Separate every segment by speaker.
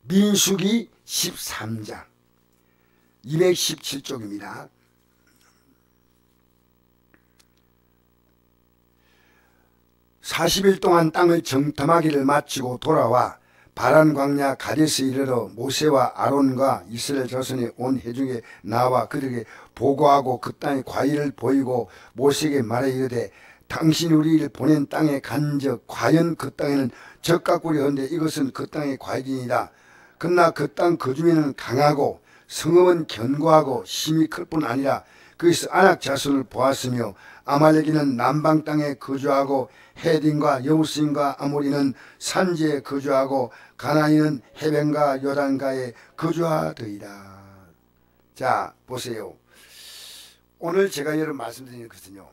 Speaker 1: 민수기 13장 217쪽입니다. (40일) 동안 땅을 정탐하기를 마치고 돌아와 바란 광야 가데스에 이르러 모세와 아론과 이스라엘 자손의 온 회중에 나와 그들에게 보고하고 그 땅의 과일을 보이고 모세에게 말하 이르되 당신이 우리를 보낸 땅에 간즉 과연 그 땅에는 적과 꿀이 없는데 이것은 그 땅의 과일이니라. 그러나 그 땅 그 주민은 강하고 성읍은 견고하고 힘이 클 뿐 아니라 거기서 아낙 자손을 보았으며 아말렉인은 남방 땅에 거주하고 헤딘과 여부스인과 아모리는 산지에 거주하고 가나안인은 해변과 요단가에 거주하더이다. 자, 보세요. 오늘 제가 여러분 말씀드리는 것은요,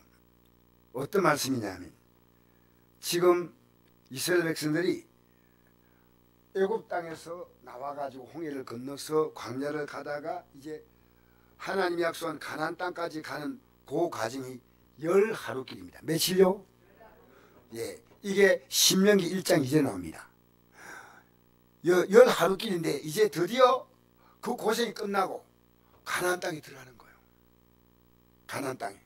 Speaker 1: 어떤 말씀이냐면 지금 이스라엘 백성들이 애굽 땅에서 나와가지고 홍해를 건너서 광야를 가다가 이제 하나님이 약속한 가나안 땅까지 가는 그 과정이 10하루길입니다. 며칠요? 예, 이게 신명기 1장 2절에 나옵니다. 10하루길인데 이제 드디어 그 고생이 끝나고 가나안 땅에 들어가는 거예요. 가나안 땅에.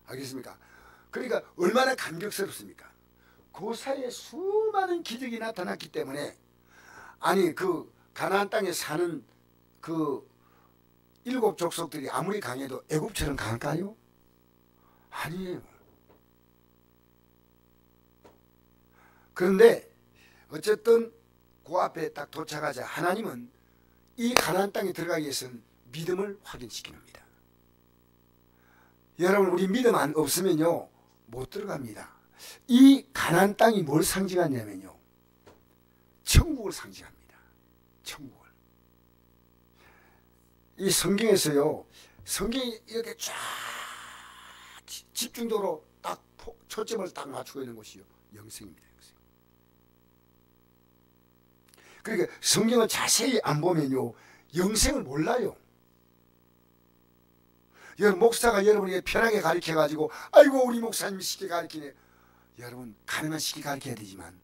Speaker 1: 알겠습니까? 그러니까 얼마나 감격스럽습니까? 그 사이에 수많은 기적이 나타났기 때문에, 아니 그 가나안 땅에 사는 그 7 족속들이 아무리 강해도 애굽처럼 강할까요? 아니에요. 그런데 어쨌든 그 앞에 딱 도착하자 하나님은 이 가나안 땅에 들어가기 위해서는 믿음을 확인시킵니다. 여러분, 우리 믿음 안 없으면요 못 들어갑니다. 이 가나안 땅이 뭘 상징하냐면요, 천국을 상징합니다. 천국을. 이 성경에서요, 성경이 이렇게 쫙 집중적으로 딱 초점을 딱 맞추고 있는 것이요, 영생입니다. 영생. 그러니까 성경을 자세히 안 보면요 영생을 몰라요. 여러분, 목사가 여러분에게 편하게 가르쳐 가지고 아이고 우리 목사님이 쉽게 가르치네. 여러분, 가능한 쉽게 가르쳐야 되지만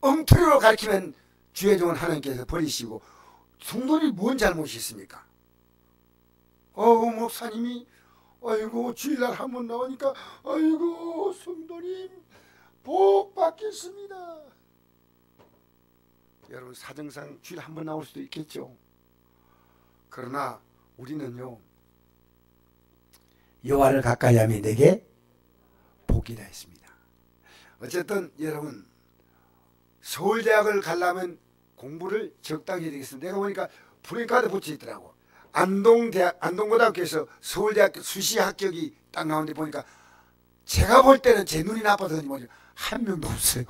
Speaker 1: 엉터리로 가르치면 주의 종은 하나님께서 버리시고, 성도들이 뭔 잘못이 있습니까? 목사님이 아이고 주일날 한번 나오니까 아이고 성도님 복 받겠습니다. 여러분, 사정상 주일 한번 나올 수도 있겠죠. 그러나 우리는요, 여호와를 가까이 하면 내게 복이라 했습니다. 어쨌든 여러분, 서울대학을 가려면 공부를 적당히 해야 되겠습니다. 내가 보니까 프로카드 붙여 있더라고. 안동고등학교에서 서울대학교 수시 합격이 딱 나오는데 보니까 제가 볼 때는 제 눈이 나빠서인지 모르겠어요, 한 명도 없어요.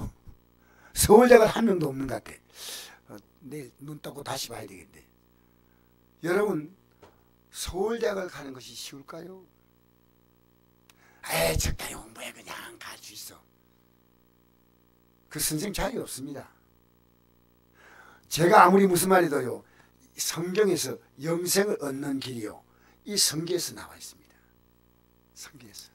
Speaker 1: 서울대학은 한 명도 없는 것 같아. 내일 눈 떠고 다시 봐야 되겠네. 여러분, 서울대학을 가는 것이 쉬울까요? 에이, 적당히 공부해 그냥 갈 수 있어. 그 선생 자격이 없습니다. 제가 아무리 무슨 말이도요, 성경에서 영생을 얻는 길이요, 이 성경에서 나와 있습니다. 성경에서.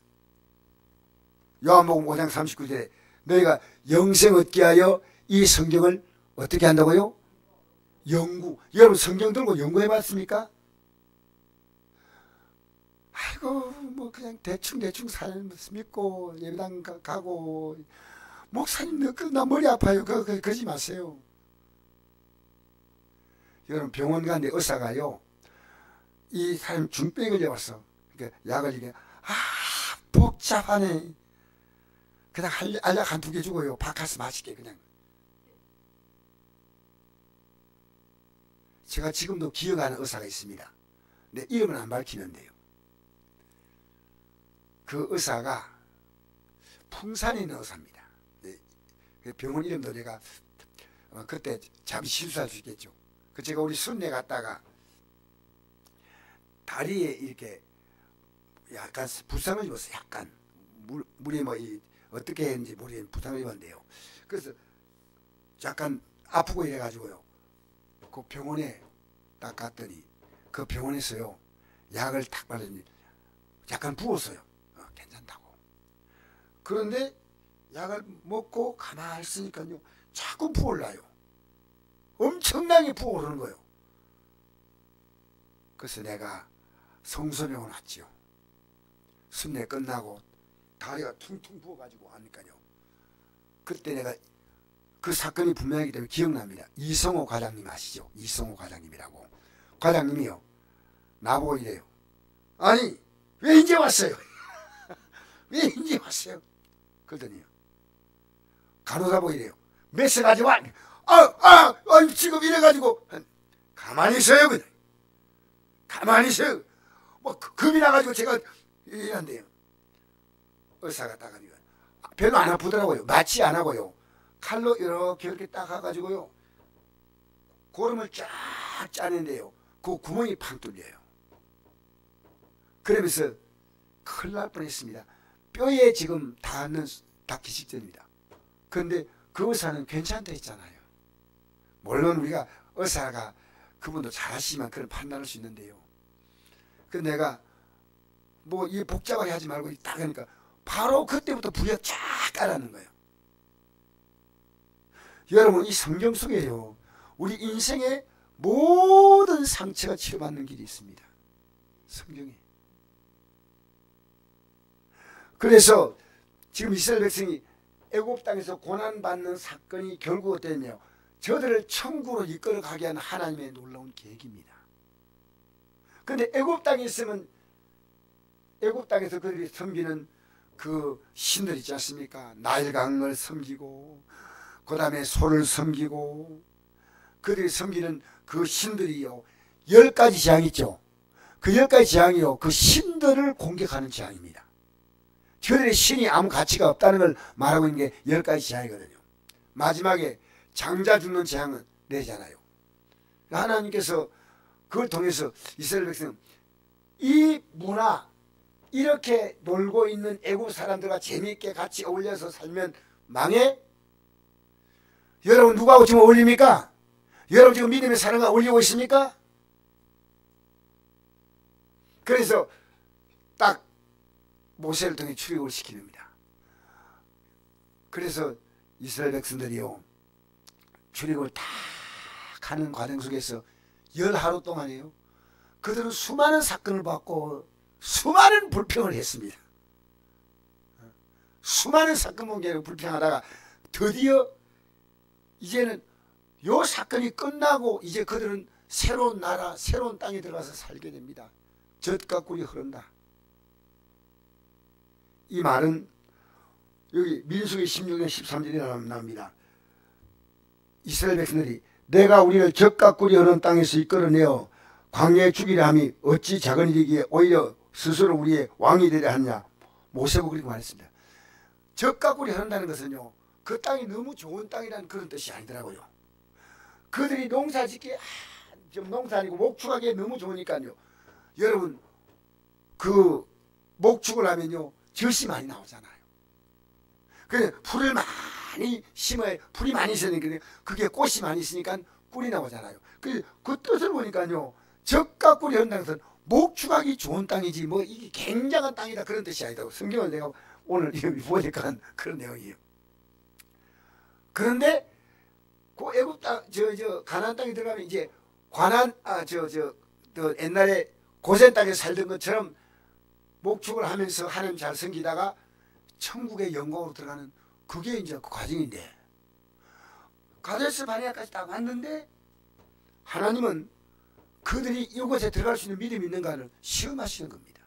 Speaker 1: 요한복음 5장 39절에 너희가 영생 얻게 하여 이 성경을 어떻게 한다고요? 연구. 여러분, 성경 들고 연구해 봤습니까? 아이고 뭐 그냥 대충 살면서 믿고 예배당 가고, 목사님 나 머리 아파요. 그러지 마세요. 여러분, 병원 가는데 의사가요, 이 사람 중병이 걸려왔어. 그러니까 약을 이게 복잡하네. 그냥 알약 한 2개 주고요, 바카스 마시게 그냥. 제가 지금도 기억하는 의사가 있습니다. 내 이름은 안 밝히는데요, 그 의사가 풍산에 있는 의사입니다. 네. 병원 이름도 내가 그때 잠시 실수할 수 있겠죠. 제가 우리 순례 갔다가 다리에 이렇게 약간 부상을 입었어요. 약간 물이 뭐 어떻게 했는지 모르겠는데 부상을 입었는데요. 그래서 약간 아프고 이래가지고요, 그 병원에 딱 갔더니 그 병원에서요 약을 딱 바르니 약간 부었어요. 괜찮다고. 그런데 약을 먹고 가만히 있으니까요 자꾸 부을라요. 엄청나게 부어오르는 거예요. 그래서 내가 성소명을 왔지요. 순례 끝나고 다리가 퉁퉁 부어가지고 하니까요. 그때 내가 그 사건이 분명하기 때문에 기억납니다. 이성호 과장님 아시죠? 이성호 과장님이라고. 과장님이요. 나보고 이래요. 아니 왜 이제 왔어요? 왜 이제 왔어요? 그러더니요. 간호사 보고 이래요. 메스 가져와. 지금 이래가지고. 가만히 있어요. 그냥. 가만히 있어요. 뭐 겁이 나가지고 제가 이런데요. 의사가 딱 하니까 별로 안 아프더라고요. 마취 안 하고요. 칼로 이렇게 딱 가가지고요. 고름을 쫙 짜는데요. 그 구멍이 팡 뚫려요. 그러면서 큰일 날 뻔했습니다. 뼈에 지금 닿기 직전입니다. 그런데 그 의사는 괜찮다 했잖아요. 물론 우리가 의사가 그분도 잘하시지만 그런 판단할 수 있는데요. 그 내가 뭐 이 복잡하게 하지 말고 딱 하니까 바로 그때부터 불이 쫙 깔아는 거예요. 여러분 이 성경 속에요. 우리 인생의 모든 상처가 치료받는 길이 있습니다. 성경에. 그래서 지금 이스라엘 백성이 애굽 땅에서 고난받는 사건이 결국 어땠냐면 저들을 천국으로 이끌어가게 하는 하나님의 놀라운 계획입니다. 그런데 애굽 땅에 있으면 애굽 땅에서 그들이 섬기는 그 신들 있지 않습니까? 나일강을 섬기고 그 다음에 소를 섬기고 그들이 섬기는 그 신들이요 10가지 재앙이 있죠. 그 10가지 재앙이요 그 신들을 공격하는 재앙입니다. 저들의 신이 아무 가치가 없다는 걸 말하고 있는 게 10가지 재앙이거든요. 마지막에 장자 죽는 재앙은 내잖아요. 하나님께서 그걸 통해서 이스라엘 백성 이 문화 이렇게 놀고 있는 애국 사람들과 재미있게 같이 어울려서 살면 망해? 여러분 누구하고 지금 어울립니까? 여러분 지금 믿음의 사랑과 어울리고 있습니까? 그래서 딱 모세를 통해 출애굽을 시킵니다. 그래서 이스라엘 백성들이요 출애굽을 다 가는 과정 속에서 10하루 동안이요 그들은 수많은 사건을 받고 수많은 불평을 했습니다. 수많은 사건 문제를 불평하다가 드디어 이제는 요 사건이 끝나고 이제 그들은 새로운 나라 새로운 땅에 들어가서 살게 됩니다. 젖과 꿀이 흐른다. 이 말은 여기 민수기 16년 13절에 나옵니다. 이스라엘 백성들이 내가 우리를 젖과 꿀이 흐르는 땅에서 이끌어내어 광야에 죽이려 함이 어찌 작은 일이기에 오히려 스스로 우리의 왕이 되려 하느냐. 모세가 그렇게 말했습니다. 젖과 꿀이 흐른다는 것은요 그 땅이 너무 좋은 땅이라는 그런 뜻이 아니더라고요. 그들이 농사짓기 좀 농사 아니고 목축하기에 너무 좋으니까요. 여러분 그 목축을 하면요 젖이 많이 나오잖아요. 그래 풀을 많이 심어야 풀이 많이 있으니까 그게 꽃이 많이 있으니까 꿀이 나오잖아요. 그 뜻을 보니까요 젖과 꿀이 흐른다는 것은 목축하기 좋은 땅이지 뭐 이게 굉장한 땅이다 그런 뜻이 아니다. 성경을 내가 오늘 보니까 그런 내용이에요. 그런데 그 애굽 땅 가나안 땅에 들어가면 이제 옛날에 고센 땅에 살던 것처럼 목축을 하면서 하나님 잘 섬기다가 천국의 영광으로 들어가는 그게 이제 그 과정인데 가데스 바네아까지 딱 왔는데 하나님은 그들이 이곳에 들어갈 수 있는 믿음이 있는가를 시험하시는 겁니다.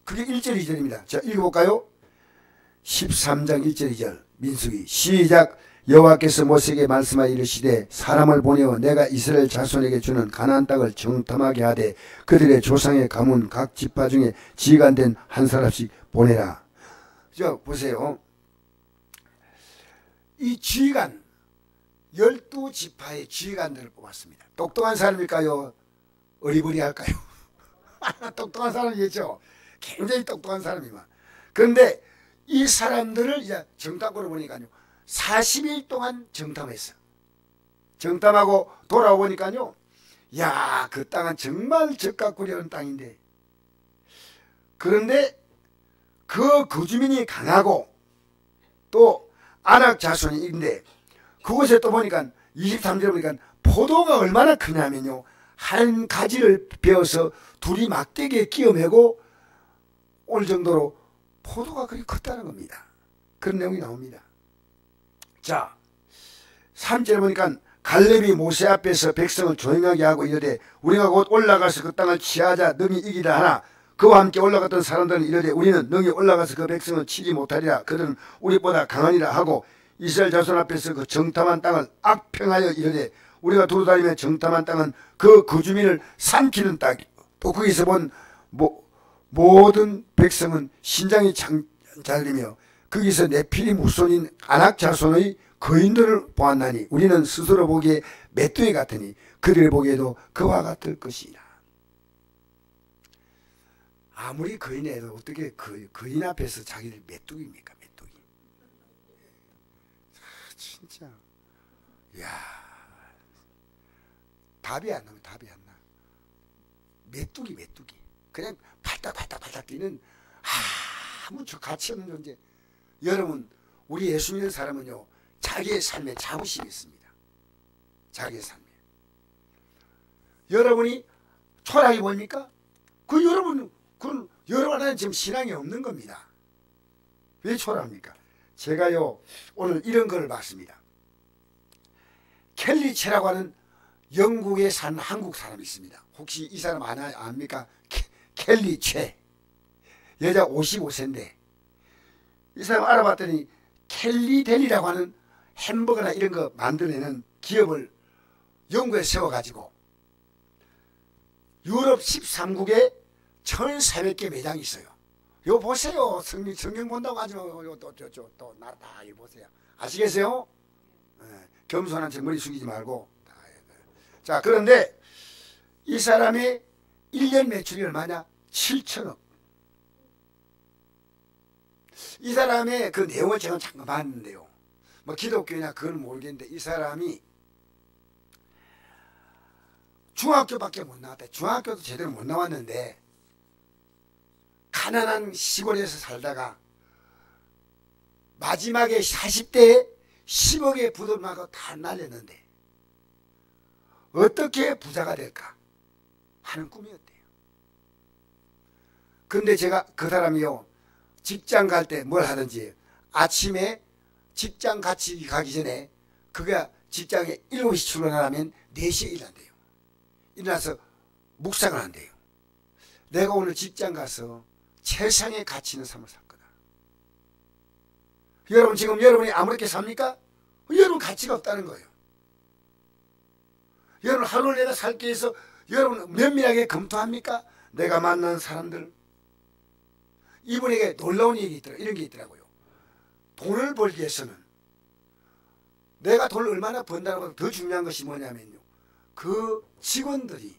Speaker 1: 그게 1절 2절입니다. 자 읽어볼까요? 13장 1절 2절 민수기 시작. 여호와께서 모세에게 말씀하여 이르시되 사람을 보내어 내가 이스라엘 자손에게 주는 가나안 땅을 정탐하게 하되 그들의 조상의 가문 각 지파 중에 지간된 한 사람씩 보내라. 자 보세요. 이 지간 12지파의 지휘관들을 뽑았습니다. 똑똑한 사람일까요? 어리버리할까요? 똑똑한 사람이겠죠. 굉장히 똑똑한 사람이만. 그런데 이 사람들을 이제 정탐꾼을 보니까요 40일 동안 정탐했어. 정탐하고 돌아오니까요 야, 그 땅은 정말 젖과 꿀이 흐르는 땅인데 그런데 그 거주민이 강하고 또 아낙 자손이 있는데 그곳에 또 보니까 23절에 보니까 포도가 얼마나 크냐면요, 한 가지를 베어서 둘이 막대기에 끼워 매고 올 정도로 포도가 그리 컸다는 겁니다. 그런 내용이 나옵니다. 자, 3절에 보니까 갈렙이 모세 앞에서 백성을 조용하게 하고 이르되 우리가 곧 올라가서 그 땅을 취하자 능히 이기라 하나 그와 함께 올라갔던 사람들은 이르되 우리는 능히 올라가서 그 백성을 치지 못하리라. 그들은 우리보다 강하니라 하고 이스라엘 자손 앞에서 그 정탐한 땅을 악평하여 이르되 우리가 두루다니며 정탐한 땅은 그 주민을 삼키는 땅. 또 거기서 본 모든 백성은 신장이 잘리며 거기서 네피림 후손인 아낙 자손의 거인들을 보았나니 우리는 스스로 보기에 메뚜기 같으니 그들 보기에도 그와 같을 것이라. 아무리 거인해도 어떻게 거인 앞에서 자기를 메뚜기입니까? 메뚜기. 진짜. 야, 답이 안 나면 답이 안 나. 메뚜기. 그냥 발딱발딱 뛰는 아무 가치 없는 존재. 여러분, 우리 예수 믿는 사람은요, 자기의 삶에 자부심이 있습니다. 자기의 삶에. 여러분이 초라하게 보입니까? 여러분 안에는 지금 신앙이 없는 겁니다. 왜 초라합니까? 제가요, 오늘 이런 걸 봤습니다. 켈리체라고 하는 영국에 산 한국 사람이 있습니다. 혹시 이 사람 압니까? 켈리체. 여자 55세인데 이 사람 알아봤더니 켈리델이라고 하는 햄버거나 이런 거 만들어내는 기업을 영국에 세워가지고 유럽 13국에 1,400개 매장이 있어요. 요 보세요. 성경 본다고 하죠. 또 나다 이 보세요. 아시겠어요? 네, 겸손한 척 머리 숙이지 말고. 자, 그런데 이 사람의 1년 매출이 얼마냐? 7천억. 이 사람의 그 내용을 제가 잠깐 봤는데요. 뭐 기독교냐 그건 모르겠는데 이 사람이 중학교밖에 못 나왔대. 중학교도 제대로 못 나왔는데 가난한 시골에서 살다가 마지막에 40대에 10억의 부도막고 다 날렸는데 어떻게 부자가 될까 하는 꿈이었대요. 근데 제가 그 사람이요, 직장 갈 때 뭘 하든지 아침에 직장 같이 가기 전에 그가 직장에 7시 출근하면 4시에 일어난대요. 일어나서 묵상을 한대요. 내가 오늘 직장 가서 최상의 가치 있는 삶을 살 거다. 여러분, 지금 여러분이 아무렇게 삽니까? 여러분 가치가 없다는 거예요. 여러분 하루를 내가 살기 위해서 여러분 면밀하게 검토합니까? 내가 만난 사람들, 이분에게 놀라운 얘기 있더라고요. 이런 게 있더라고요. 돈을 벌기 위해서는 내가 돈을 얼마나 번다는 것보다 더 중요한 것이 뭐냐면요, 그 직원들이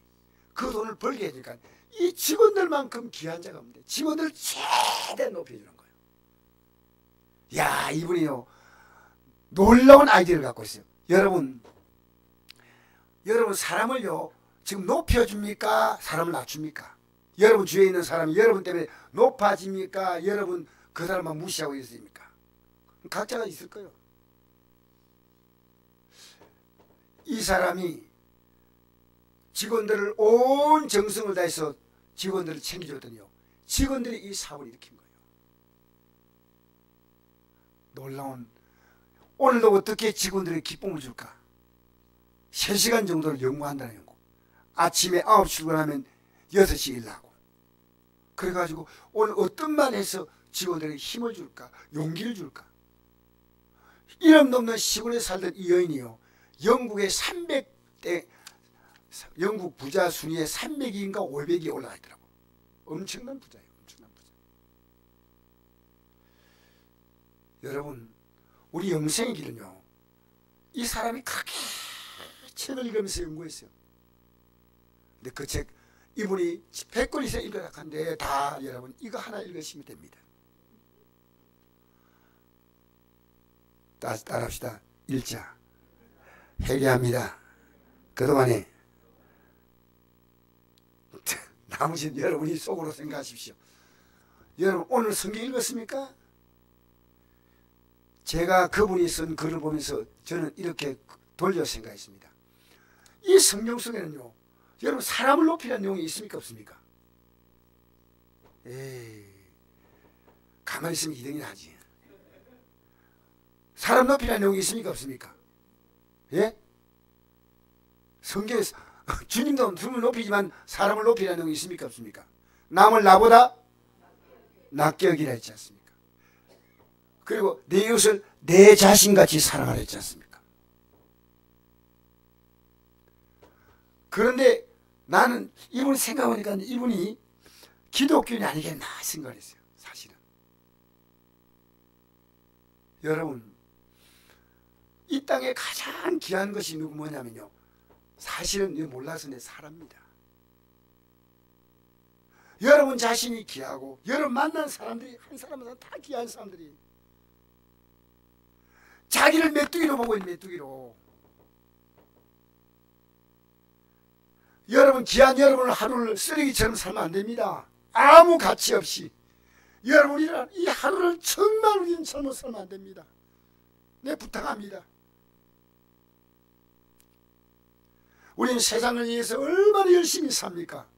Speaker 1: 그 돈을 벌게 해주니까 이 직원들만큼 귀한 자가 없는데 직원들을 최대한 높여주는 거예요. 야, 이분이요, 놀라운 아이디어를 갖고 있어요. 여러분 사람을요 지금 높여줍니까? 사람을 낮춥니까? 여러분 주위에 있는 사람이 여러분 때문에 높아집니까? 여러분 그 사람만 무시하고 있습니까? 각자가 있을 거예요. 이 사람이 직원들을 온 정성을 다해서 직원들을 챙겨줬더니요, 직원들이 이 사업을 일으킨 거예요. 놀라운. 오늘도 어떻게 직원들에게 기쁨을 줄까? 3시간 정도를 연구한다는 연구. 아침에 9시 출근하면 6시 일하고. 그래가지고 오늘 어떤 말 해서 직원들에게 힘을 줄까? 용기를 줄까? 이름도 없는 시골에 살던 이 여인이요, 영국의 300대 영국 부자 순위에 300위인가 500위 올라가 있더라고. 엄청난 부자예요. 엄청난 부자. 여러분, 우리 영생의 길은요, 이 사람이 크게 책을 읽으면서 연구했어요. 근데 그 책 이분이 100권 이상 읽어놨는데 다 여러분 이거 하나 읽으시면 됩니다. 따라합시다. 1자 회개합니다. 그동안에 나머지는 여러분이 속으로 생각하십시오. 여러분 오늘 성경 읽었습니까? 제가 그분이 쓴 글을 보면서 저는 이렇게 돌려 생각했습니다. 이 성경 속에는요, 여러분 사람을 높이라는 내용이 있습니까 없습니까? 에이, 가만히 있으면 2등이나 하지. 사람 높이라는 내용이 있습니까 없습니까? 예? 성경에서 주님도 주님을 높이지만 사람을 높이라는 내용이 있습니까 없습니까? 남을 나보다 낮게 여기라 했지 않습니까? 그리고 내 이웃을 내 자신같이 사랑하라 했지 않습니까? 그런데 나는 이분 생각하니까 이분이 기독교인이 아니겠나 생각을 했어요. 사실은. 여러분, 이 땅에 가장 귀한 것이 누구 뭐냐면요, 사실은 몰라서 내 사람입니다. 여러분 자신이 귀하고 여러분 만난 사람들이 한 사람마다 다 귀한 사람들이 자기를 메뚜기로 보고 있는 메뚜기로. 여러분 귀한 여러분을 하루를 쓰레기처럼 살면 안 됩니다. 아무 가치 없이. 여러분이 이 하루를 정말 우리는 잘못 살면 안 됩니다. 네, 부탁합니다. 우리는 세상을 위해서 얼마나 열심히 삽니까?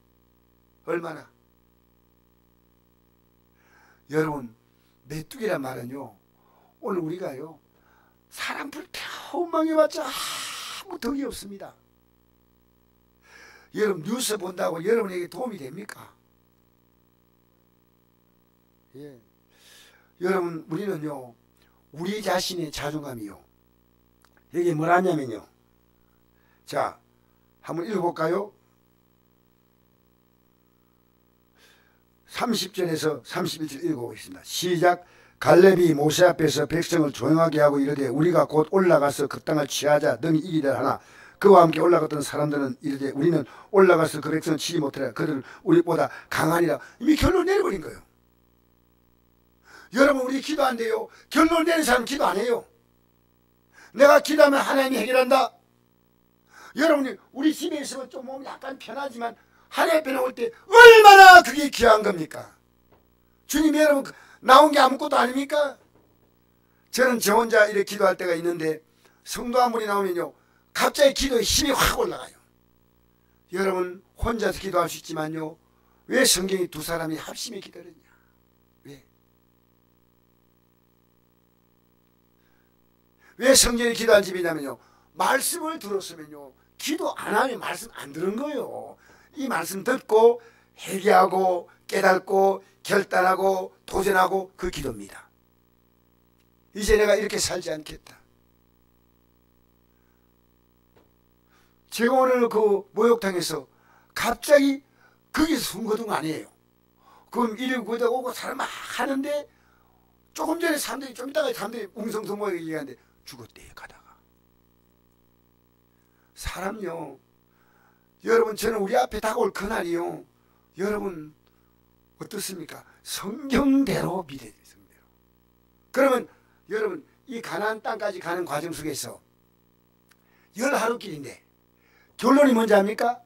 Speaker 1: 얼마나. 여러분, 메뚜기란 말은요, 오늘 우리가요, 사람 불평 망해봤자 아무 덕이 없습니다. 여러분 뉴스 본다고 여러분에게 도움이 됩니까? 예. 여러분, 우리는요, 우리 자신의 자존감이요, 여기 뭐라냐면요, 자, 한번 읽어볼까요? 30절에서 31절 읽어보겠습니다. 시작. 갈렙이 모세 앞에서 백성을 조용하게 하고 이르되 우리가 곧 올라가서 그 땅을 취하자 능히 이기려 하나 그와 함께 올라갔던 사람들은 이르되 우리는 올라가서 그 백성을 치지 못하리라. 그들은 우리보다 강하니라. 이미 결론 내려버린 거예요. 여러분, 우리 기도 안 돼요. 결론 내는 사람 기도 안 해요. 내가 기도하면 하나님이 해결한다. 여러분이 우리 집에 있으면 좀 몸이 약간 편하지만 하나님 앞에 나올 때 얼마나 그게 귀한 겁니까? 주님이 여러분 나온 게 아무것도 아닙니까? 저는 저 혼자 이렇게 기도할 때가 있는데 성도 한 분이 나오면요, 갑자기 기도에 힘이 확 올라가요. 여러분, 혼자서 기도할 수 있지만요, 왜 성경이 두 사람이 합심해 기도했냐? 왜 성경이 기도한 집이냐면요, 말씀을 들었으면요, 기도 안 하면 말씀 안 들은 거예요. 이 말씀 듣고 회개하고 깨닫고 결단하고 도전하고 그 기도입니다. 이제 내가 이렇게 살지 않겠다. 제가 오늘 그 목욕탕에서 갑자기 거기서 순거둥 아니에요. 그럼 이리 거기다 오고 사람 막 하는데 조금 전에 사람들이 좀 이따가 사람들이 웅성성하게 얘기하는데 죽었대 가다가. 사람요, 여러분, 저는 우리 앞에 다가올 그날이요, 여러분 어떻습니까? 성경대로 믿어야 돼요. 성경대로. 그러면 여러분, 이 가나안 땅까지 가는 과정 속에서 10하루길인데 결론이 뭔지 압니까?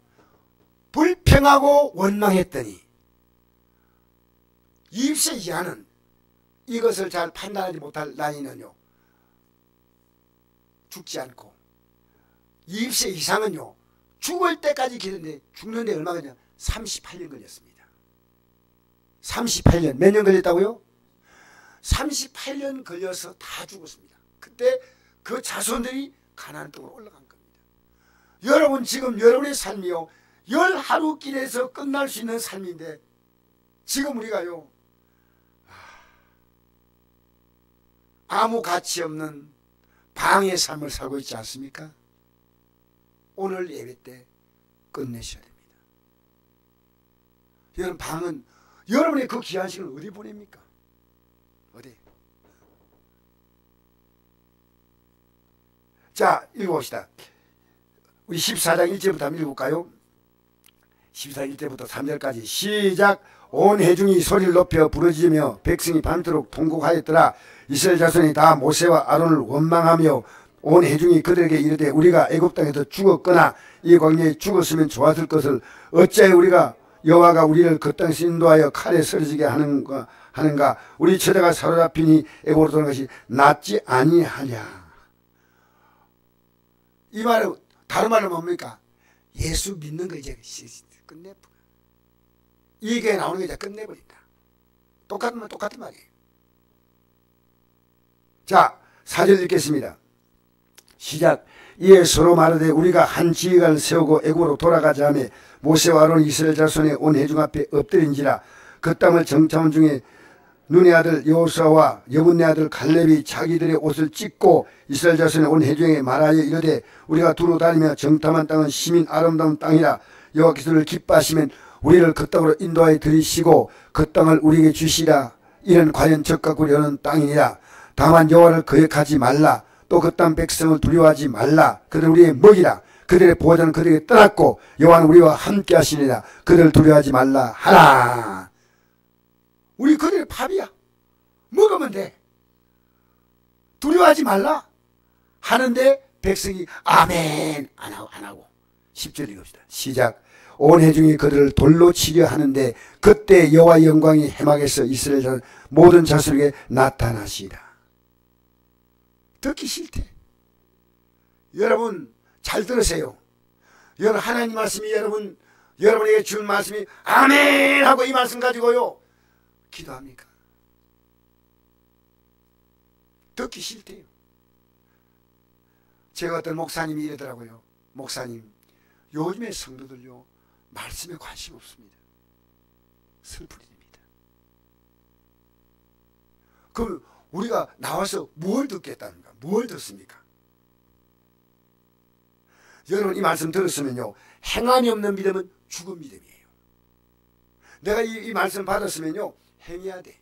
Speaker 1: 불평하고 원망했더니 20세 이하는 이것을 잘 판단하지 못할 나이는요 죽지 않고 20세 이상은요 죽을 때까지 기도했는데 죽는데 얼마 걸렸냐? 38년 걸렸습니다. 38년. 몇 년 걸렸다고요? 38년 걸려서 다 죽었습니다. 그때 그 자손들이 가나안 땅으로 올라간 겁니다. 여러분, 지금 여러분의 삶이요 10하루 길에서 끝날 수 있는 삶인데 지금 우리가요 아무 가치 없는 방의 삶을 살고 있지 않습니까? 오늘 예배 때 끝내셔야 됩니다. 여러분, 방은 여러분의 그 귀한 시간을 어디 보냅니까? 어디? 자, 읽어봅시다. 우리 14장 1절부터 한번 읽어볼까요? 14장 1절부터 3절까지 시작. 온 회중이 소리를 높여 부르짖으며 백성이 밤토록 통곡하였더라. 이스라엘 자손이 다 모세와 아론을 원망하며 온 회중이 그들에게 이르되 우리가 애굽 땅에서 죽었거나 이 광야에 죽었으면 좋았을 것을 어찌하여 우리가 여호와가 우리를 그 땅에서 인도하여 칼에 쓰러지게 하는가 우리 처자가 사로잡히니 애굽으로 도는 것이 낫지 아니하냐. 이 말은 다른 말로 뭡니까? 예수 믿는 거 이제 끝내버려. 이 교회 나오는 거 이제 끝내버린다. 똑같은 말이에요. 자, 4절 읽겠습니다. 시작. 이에 서로 말하되 우리가 한 지휘관을 세우고 애굽으로 돌아가자 하며 모세와 아론 이스라엘 자손의 온 회중 앞에 엎드린지라. 그 땅을 정탐한 중에 눈의 아들 여호수아와 여분네 아들 갈렙이 자기들의 옷을 찢고 이스라엘 자손의 온 회중에 말하여 이르되 우리가 두루 다니며 정탐한 땅은 심인 아름다운 땅이라. 여호와께서 를 기뻐하시면 우리를 그 땅으로 인도하여 들이시고 그 땅을 우리에게 주시라. 이는 과연 적과 여는 땅이니라. 다만 여호와를 거역하지 말라. 또 그 땅 백성을 두려워하지 말라. 그들 우리의 먹이라. 그들의 보호자는 그들에게 떠났고 여호와는 우리와 함께 하시리라. 그들을 두려워하지 말라 하라. 우리 그들의 밥이야. 먹으면 돼. 두려워하지 말라 하는데 백성이 아멘 안 하고 10절 읽읍시다. 시작. 온 회중이 그들을 돌로 치려 하는데 그때 여호와의 영광이 해막에서 이스라엘 모든 자손에게 나타나시리라. 듣기 싫대. 여러분 잘 들으세요. 여러분 하나님 말씀이 여러분에게 준 말씀이 아멘 하고 이 말씀 가지고요 기도합니까? 듣기 싫대요. 제가 어떤 목사님이 이러더라고요. 목사님, 요즘에 성도들요 말씀에 관심 없습니다. 슬픈 일입니다. 그럼 우리가 나와서 뭘 듣겠다는가? 뭘 듣습니까? 여러분 이 말씀 들었으면요 행함이 없는 믿음은 죽은 믿음이에요. 내가 이 말씀 받았으면요 행해야 돼.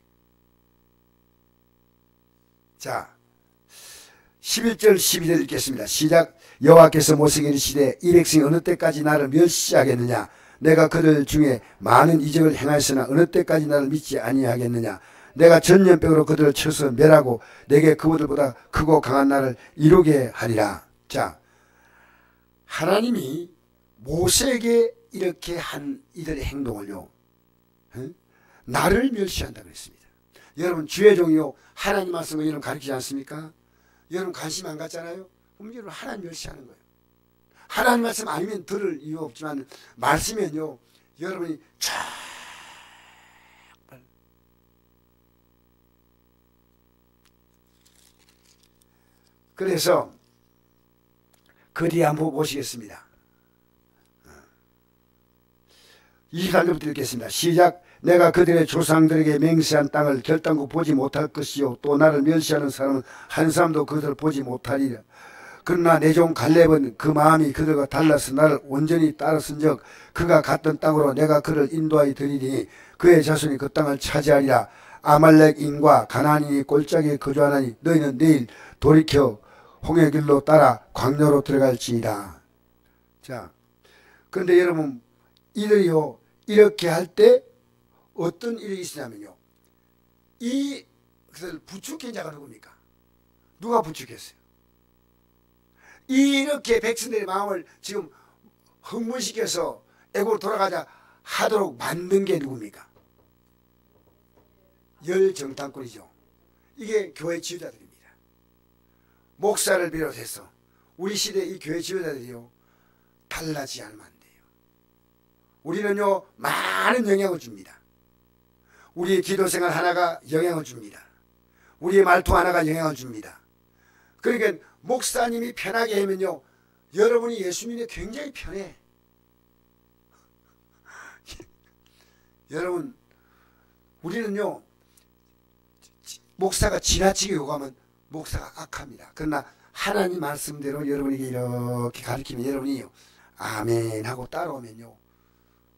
Speaker 1: 자 11절 12절 읽겠습니다. 시작. 여호와께서 모세에게 이르시되 이 백성이 어느 때까지 나를 멸시하겠느냐. 내가 그들 중에 많은 이적을 행하였으나 어느 때까지 나를 믿지 아니하겠느냐. 내가 전염병으로 그들을 쳐서 멸하고 내게 그들보다 크고 강한 나를 이루게 하리라. 자, 하나님이 모세에게 이렇게 한 이들의 행동을요 나를 멸시한다고 했습니다. 여러분 주의 종이요 하나님 말씀을 여러분 가르치지 않습니까? 여러분 관심 안 갖잖아요. 그럼 여러분 하나님 멸시하는 거예요. 하나님 말씀 아니면 들을 이유 없지만 말씀이면요 여러분이 정말 그래서 그 뒤에 한번 보시겠습니다. 23절부터 읽겠습니다. 시작. 내가 그들의 조상들에게 맹세한 땅을 결단코 보지 못할 것이요 또 나를 멸시하는 사람은 한 사람도 그들을 보지 못하리라. 그러나 내 종 갈렙은 그 마음이 그들과 달라서 나를 온전히 따랐은즉 그가 갔던 땅으로 내가 그를 인도하여 드리니 그의 자손이 그 땅을 차지하리라. 아말렉인과 가나안인이 꼴짝에 거주하나니 너희는 내일 돌이켜 홍해 길로 따라 광야로 들어갈지이다. 자, 그런데 여러분 이들이요 이렇게 할 때 어떤 일이 있으냐면요 이 그들 부축한 자가 누굽니까? 누가 부축했어요? 이렇게 백성들의 마음을 지금 흥분시켜서 애국으로 돌아가자 하도록 만든 게 누굽니까? 열정탐꾼이죠. 이게 교회 지도자들입니다. 목사를 비롯해서 우리 시대 이 교회 지도자들이요 달라지지 않으면 안 돼요. 우리는요 많은 영향을 줍니다. 우리의 기도생활 하나가 영향을 줍니다. 우리의 말투 하나가 영향을 줍니다. 그러니까 목사님이 편하게 하면요 여러분이 예수님이 굉장히 편해. 여러분 우리는요 목사가 지나치게 요구하면 목사가 악합니다. 그러나 하나님 말씀대로 여러분에게 이렇게 가르치면 여러분이요 아멘 하고 따라오면요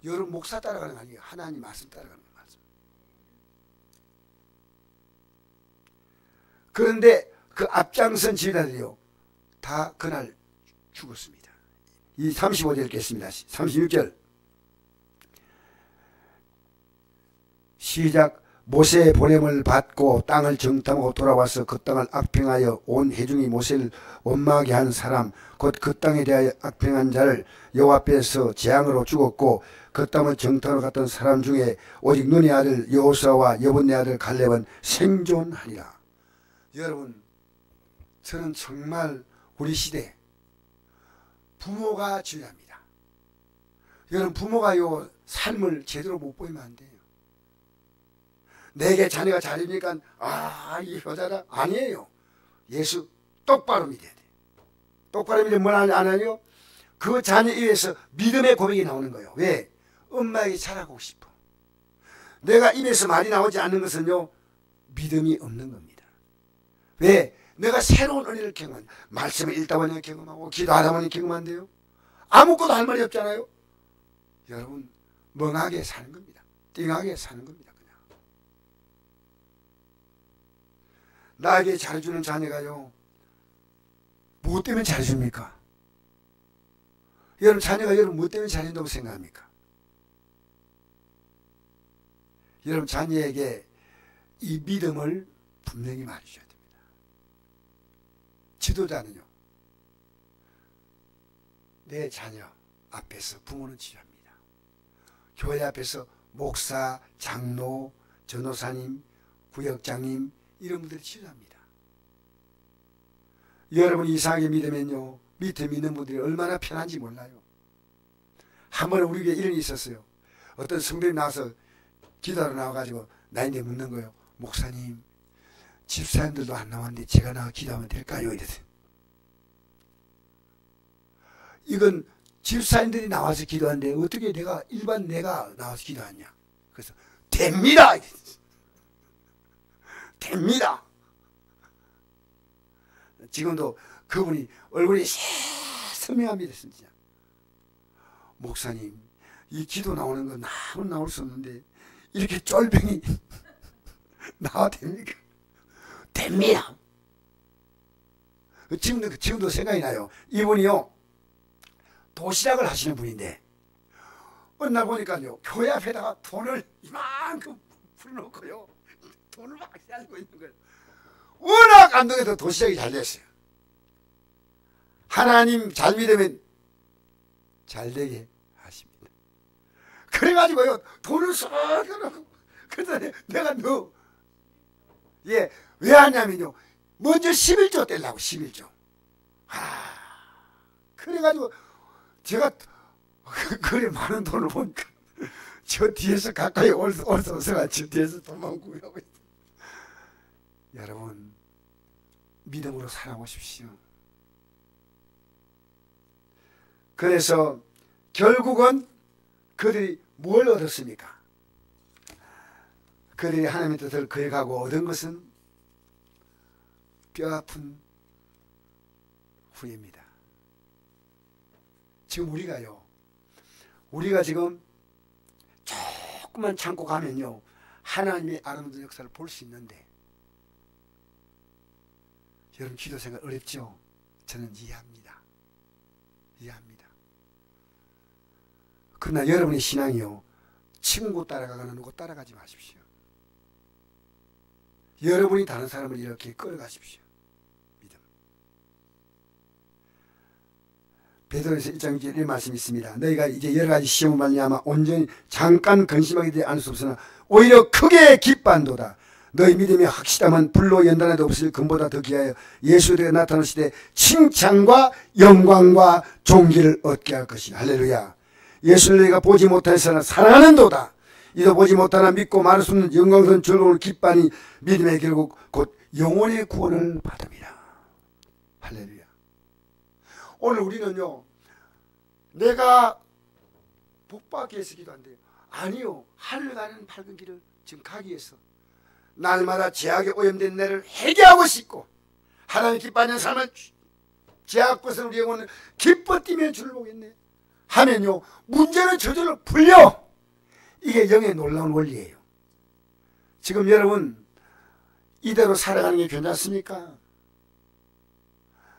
Speaker 1: 여러분 목사 따라가는 거 아니에요. 하나님 말씀 따라가는 거 맞습니다. 그런데 그 앞장선 지도자들이요 다 그날 죽었습니다. 이 35절 읽겠습니다. 36절 시작. 모세의 보냄을 받고 땅을 정탐하고 돌아와서 그 땅을 악평하여 온 회중이 모세를 원망하게 한 사람 곧 그 땅에 대하여 악평한 자를 여호와 앞에서 재앙으로 죽었고 그 땅을 정탐하러 갔던 사람 중에 오직 눈의 아들 여호수아와 여분네 아들 갈렙은 생존하리라. 여러분 저는 정말 우리 시대 부모가 중요합니다. 여러분 부모가요 삶을 제대로 못 보이면 안 돼요. 내게 자녀가 잘입니까? 이 효자다? 아니에요. 예수 똑바로 믿어야 돼요. 똑바로 믿으면 뭘 안 하요? 그 자녀에 의해서 믿음의 고백이 나오는 거예요. 왜? 엄마에게 자라고 싶어. 내가 입에서 말이 나오지 않는 것은요 믿음이 없는 겁니다. 왜? 내가 새로운 은혜를 경험한 말씀을 읽다 보니 경험하고 기도하다 보니 경험한대요. 아무것도 할 말이 없잖아요. 여러분 멍하게 사는 겁니다. 띵하게 사는 겁니다. 그냥. 나에게 잘해주는 자녀가요 무엇 때문에 잘해줍니까? 여러분 자녀가 여러분 무엇 때문에 잘해준다고 생각합니까? 여러분 자녀에게 이 믿음을 분명히 말해줘야 됩니다. 지도자는요 내 자녀 앞에서 부모는 지도합니다. 교회 앞에서 목사, 장로, 전도사님, 구역장님 이런 분들이 지도합니다. 여러분이 이상하게 믿으면요 밑에 믿는 분들이 얼마나 편한지 몰라요. 한 번은 우리에게 이런 일이 있었어요. 어떤 성도님 나와서 기도하러 나와가지고 나인데 묻는 거예요. 목사님 집사님들도 안 나왔는데 제가 나와 기도하면 될까요? 이랬어요. 이건 집사님들이 나와서 기도하는데 어떻게 내가 나와서 기도하냐. 그래서 됩니다. 됩니다. 지금도 그분이 얼굴이 선명합니다. 진짜. 목사님 이 기도 나오는 거 나올 수 없는데 이렇게 쫄병이 나와 됩니까? 됩니다. 지금도 생각이 나요. 이분이요 도시락을 하시는 분인데 어느 날 보니까요 교회 앞에다가 돈을 이만큼 풀어놓고요 돈을 막 쌓고 있는 거예요. 워낙 감동해서 도시락이 잘 됐어요. 하나님 잘 믿으면 잘 되게 하십니다. 그래가지고요 돈을 쏙 넣고 그래서 내가 왜 하냐면요 먼저 11조 떼려고 11조. 그래가지고 제가 그래 많은 돈을 보니까 저 뒤에서 가까이 올서 저 뒤에서 돈만 구하고 있어요. 여러분 믿음으로 살아보십시오. 그래서 결국은 그들이 뭘 얻었습니까? 그들이 하나님의 뜻을 거역하고 얻은 것은 뼈아픈 후회입니다. 지금 우리가 지금 조금만 참고 가면요 하나님의 아름다운 역사를 볼 수 있는데 여러분 기도 생활 어렵죠? 저는 이해합니다. 그러나 여러분의 신앙이요 친구 따라가거나 누구 따라가지 마십시오. 여러분이 다른 사람을 이렇게 끌어가십시오. 믿음. 베드로에서 1장 1절에 이런 말씀이 있습니다. 너희가 이제 여러 가지 시험을 말미암아 온전히 잠깐 근심하게 되지 않을 수 없으나 오히려 크게 기뻐한도다. 너희 믿음이 확실하면 불로 연단해도 없을 금보다 더 귀하여 예수에 나타나시되 칭찬과 영광과 존귀를 얻게 할 것이다. 할렐루야. 예수를 너희가 보지 못하여서는 사랑하는도다. 이도 보지 못하나 믿고 말할 수 없는 영광스러운 즐거움을 기뻐하니 믿음의 결국 곧 영혼의 구원을 받음이라. 할렐루야. 오늘 우리는요 내가 복받기 위해서 기도한대요. 아니요 하늘 가는 밝은 길을 지금 가기 위해서 날마다 죄악에 오염된 내를 회개하고 싶고 하나님 기뻐하는 삶을 죄악 벗은 우리 영혼을 기뻐 뛰며 주를 보겠네 하면요 문제는 저절로 풀려. 이게 영의 놀라운 원리예요. 지금 여러분 이대로 살아가는 게 괜찮습니까?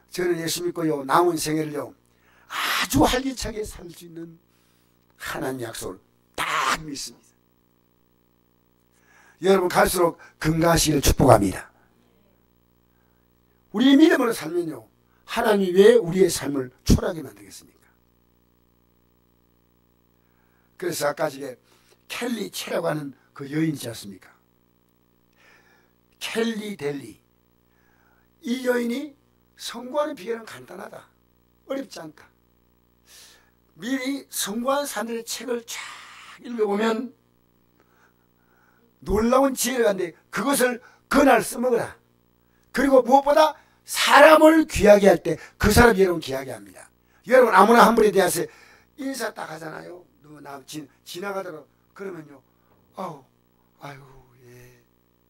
Speaker 1: 저는 예수 믿고요 남은 생애를요 아주 활기차게 살 수 있는 하나님 약속을 딱 믿습니다. 여러분 갈수록 건강하시기를 축복합니다. 우리의 믿음으로 살면요 하나님이 왜 우리의 삶을 초라하게 만들겠습니까? 그래서 아까 저게 켈리 체라고 하는 그 여인 있지 않습니까? 켈리 델리. 이 여인이 성공하는 비결은 간단하다. 어렵지 않다. 미리 성공한 사람들의 책을 쫙 읽어보면 놀라운 지혜가 있는데 그것을 그날 써먹어라. 그리고 무엇보다 사람을 귀하게 할 때 그 사람이 여러분 귀하게 합니다. 여러분 아무나 한 분에 대해서 인사 딱 하잖아요. 나 지나가다가 그러면요. 아유 예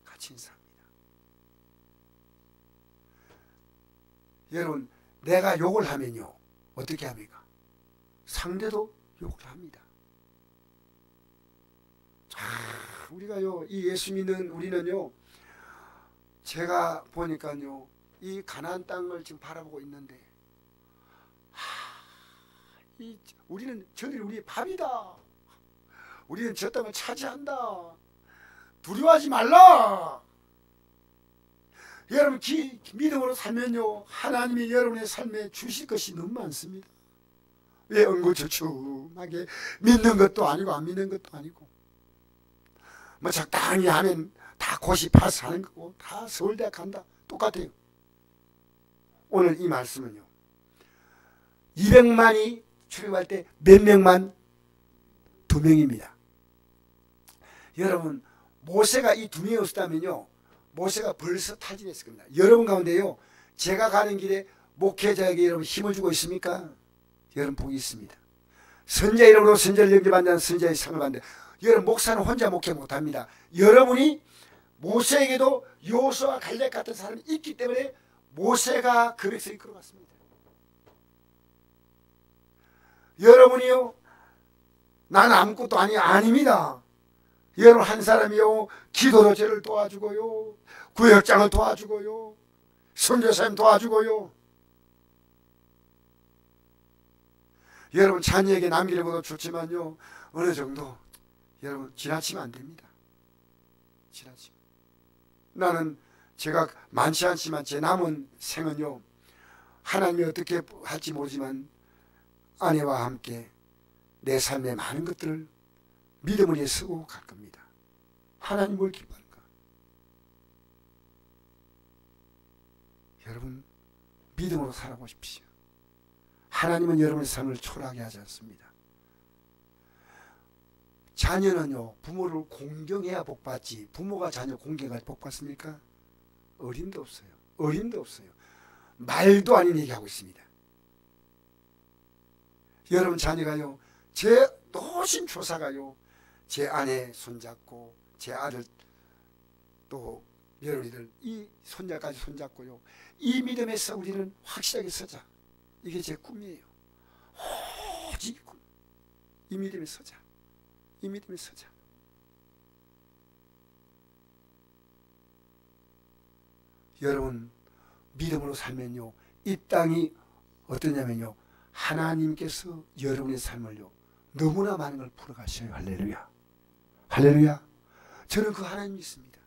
Speaker 1: 같이 인사합니다. 여러분 내가 욕을 하면요. 어떻게 합니까? 상대도 욕을 합니다. 우리가요 이 예수 믿는 우리는요 제가 보니까요 이 가나안 땅을 지금 바라보고 있는데 우리는 저들이 우리의 밥이다. 우리는 저 땅을 차지한다. 두려워하지 말라. 여러분 믿음으로 살면요 하나님이 여러분의 삶에 주실 것이 너무 많습니다. 왜 엉거주춤하게 믿는 것도 아니고 안 믿는 것도 아니고 뭐 적당히 하면 다 고시 파스하는 거고 다 서울대 간다 똑같아요. 오늘 이 말씀은요 200만이 출입할 때 몇 명만? 2명입니다. 여러분 모세가 이 2명이 없었다면요 모세가 벌써 탈진했을 겁니다. 여러분 가운데요 제가 가는 길에 목회자에게 여러분 힘을 주고 있습니까? 여러분 복이 있습니다. 선자 이름으로 선자를 영접한다는 선자의 상을 받는데 여러분 목사는 혼자 목회 못합니다. 여러분이 모세에게도 여호수아와 갈렙 같은 사람이 있기 때문에 모세가 그 백성을 이끌어갔습니다. 여러분이요 나는 아무것도 아닙니다. 여러분 한 사람이요 기도로 저를 도와주고요 구역장을 도와주고요 선교사님 도와주고요 여러분 자녀에게 남기는 것도 좋지만요 어느 정도 여러분 지나치면 안 됩니다. 지나치면 나는 제가 많지 않지만 제 남은 생은요 하나님이 어떻게 할지 모르지만 아내와 함께 내 삶의 많은 것들을 믿음을 위해 쓰고 갈 겁니다. 하나님 뭘 기뻐할까? 여러분 믿음으로 살아보십시오. 하나님은 여러분의 삶을 초라하게 하지 않습니다. 자녀는요 부모를 공경해야 복받지 부모가 자녀 공경할 복받습니까? 어림도 없어요. 어림도 없어요. 말도 아닌 얘기하고 있습니다. 여러분 자녀가요 제 노심초사가요 제 아내 손잡고 제 아들 또 며느리들 이 손자까지 손잡고요 이 믿음에서 우리는 확실하게 서자. 이게 제 꿈이에요. 오직 꿈. 이 믿음에 서자. 이 믿음에 서자. 여러분 믿음으로 살면요 이 땅이 어떠냐면요 하나님께서 여러분의 삶을요 너무나 많은 걸 풀어가셔요. 할렐루야. 할렐루야. 저는 그 하나님 믿습니다.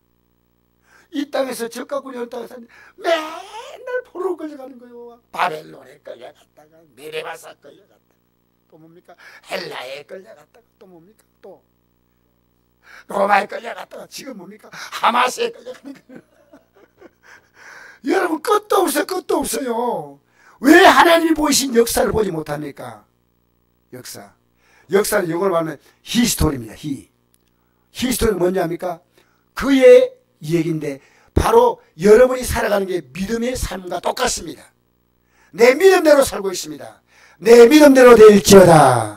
Speaker 1: 이 땅에서 적 갖고 이 땅에 사는데 맨날 포로로 끌려가는 거예요. 바벨론에 끌려갔다가 메레바사 끌려갔다가 또 뭡니까 헬라에 끌려갔다가 또 뭡니까 또 로마에 끌려갔다가 지금 뭡니까 하마스에 끌려가는 거예요. 여러분 끝도 없어요. 끝도 없어요. 왜 하나님이 보이신 역사를 보지 못합니까? 역사는 영어로 말하면 히스토리입니다. 히스토리는 뭔지 압니까? 그의 얘기인데 바로 여러분이 살아가는 게 믿음의 삶과 똑같습니다. 내 믿음대로 살고 있습니다. 내 믿음대로 될지어다.